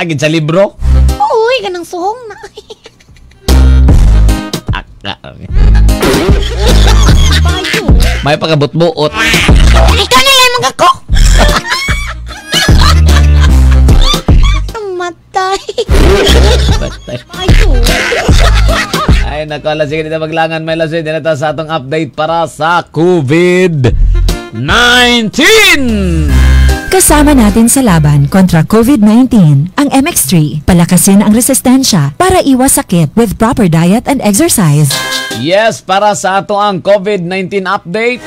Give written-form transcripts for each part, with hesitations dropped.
Agad sa libro? Uy, ganang suhong na. May pagabot-buot. Ikaw na lang mag-ako. Matay. Ay, naku, alas, sige dito maglangan, may lasay. Dito sa atong update para sa COVID-19. Kasama natin sa laban kontra COVID-19 ang MX3. Palakasin ang resistensya para iwas sakit with proper diet and exercise. Yes, para sa ato ang COVID-19 update.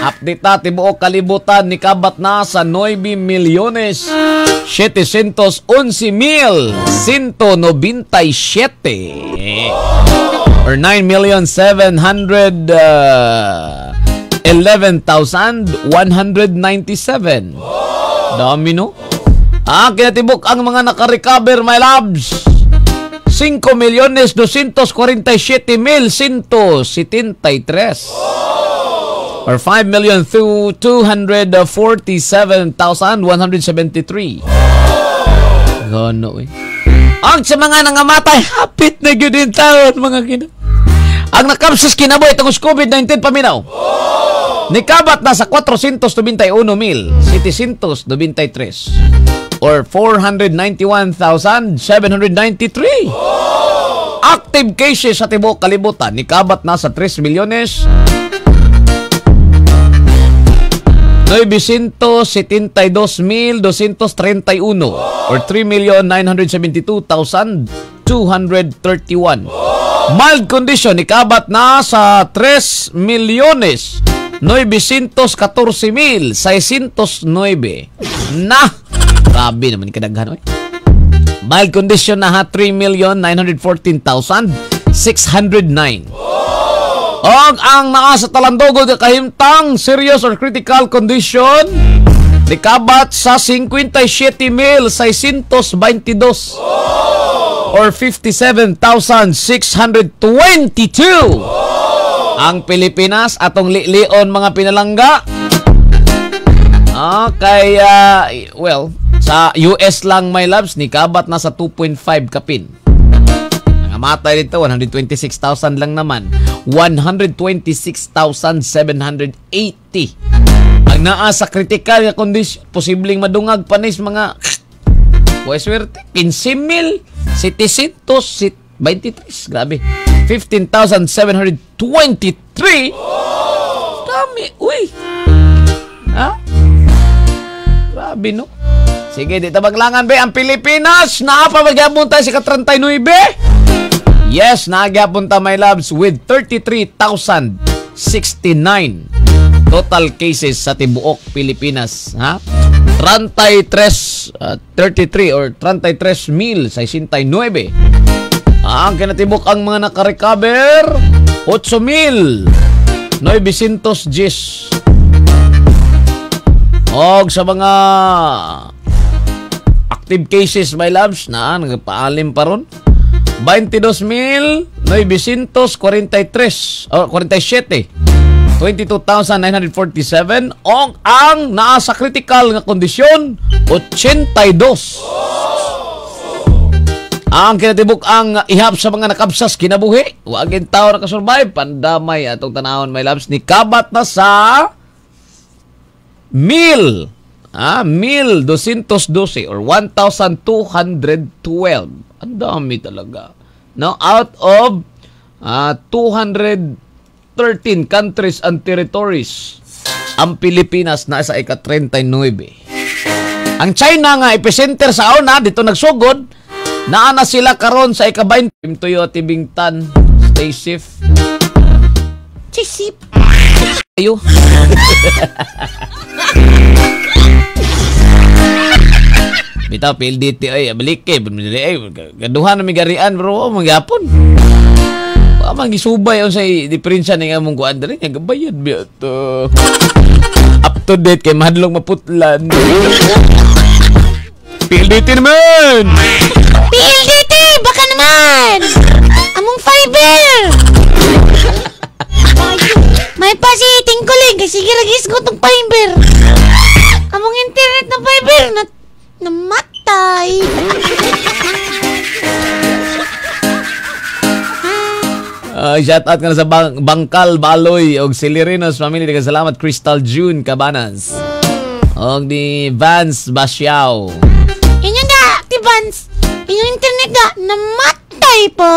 Update na tibuok kalibutan ni kabat na sa 9,711,197 or 9,711,197. Dami, no? Kinatibok ang mga nakarecover, my loves. 5,247,173 or 5,247,173. Gano, eh. Ang sa mga nangamatay, hapit na yun din taon, mga kina. Ang nakapsos kinabuhi itong COVID-19 paminaw. Nikabat na sa 491,793 or 491,793. Active cases sa tibuok kalibutan nikabat na sa 3,972,231 or 3,972,231. Mild condition nikabat na sa 3,914,609. Na grabe naman kadaghan, oy. Mild condition na ha 3,914,609. Og ang naa sa talandogod nga kahimtang serious or critical condition nikabat sa 57,622 or 57,622. Ang Pilipinas atong lion mga pinalangga. Well, sa US lang, my loves, nikabat na sa 2.5 kapin. Nangamatay dito, 126,000 lang naman. 126,780. Ang naa sa critical na condition, posibleng madungag panis mga buhay swerte, 15,000, 723, grabe. 15,723. Dami, uy. Ha? Grabe, no? Sige, dito maglangan, be. Ang Pilipinas, naapamagyapon tayo sa 39. Yes, nagyapon tayo, my loves, with 33,069 total cases sa tibuok Pilipinas. Ha? 33 or 33,069. Ang kinatibok ang mga nakarecover, 8,910. Og sa mga active cases, my loves, na nagpaalim pa ron, 22,943 o 47. 22,947. Og ang naa sa critical nga kondisyon, 82. Ang kinatibok ang ihap sa mga nakabsas kinabuhi. Wagin tao nakasurvive. Pandamay atong tanahon, my loves. Nikabat na sa 1,212 or 1,212. Ang dami talaga. Now, out of 213 countries and territories, ang Pilipinas na sa ika-39. Ang China nga epicenter sa una, dito nagsugod, naana sila karon sa ika-20. Tuyo at Ibingtan, stay safe. Chisip. Ayo. Bitaw PLDT ay balik kay gaduhan na migarian bro magyapon. Wa man gisubay on sa diferensya ning among kuan diri nga gabayad biato. Up to date kay mahadlong maputlan. PLDT naman. PLDT baka naman. Among fiber. May pasiting ko lang kasi giragis ko tong fiber. Among internet na fiber na namatay. Shout out ka na sa Bangkal, Baloy og Silirinos family. Daghang salamat Crystal June Cabanas. Og ni Vance Basiao. Inyo da, Tibans. Inyong internet da, namatay po.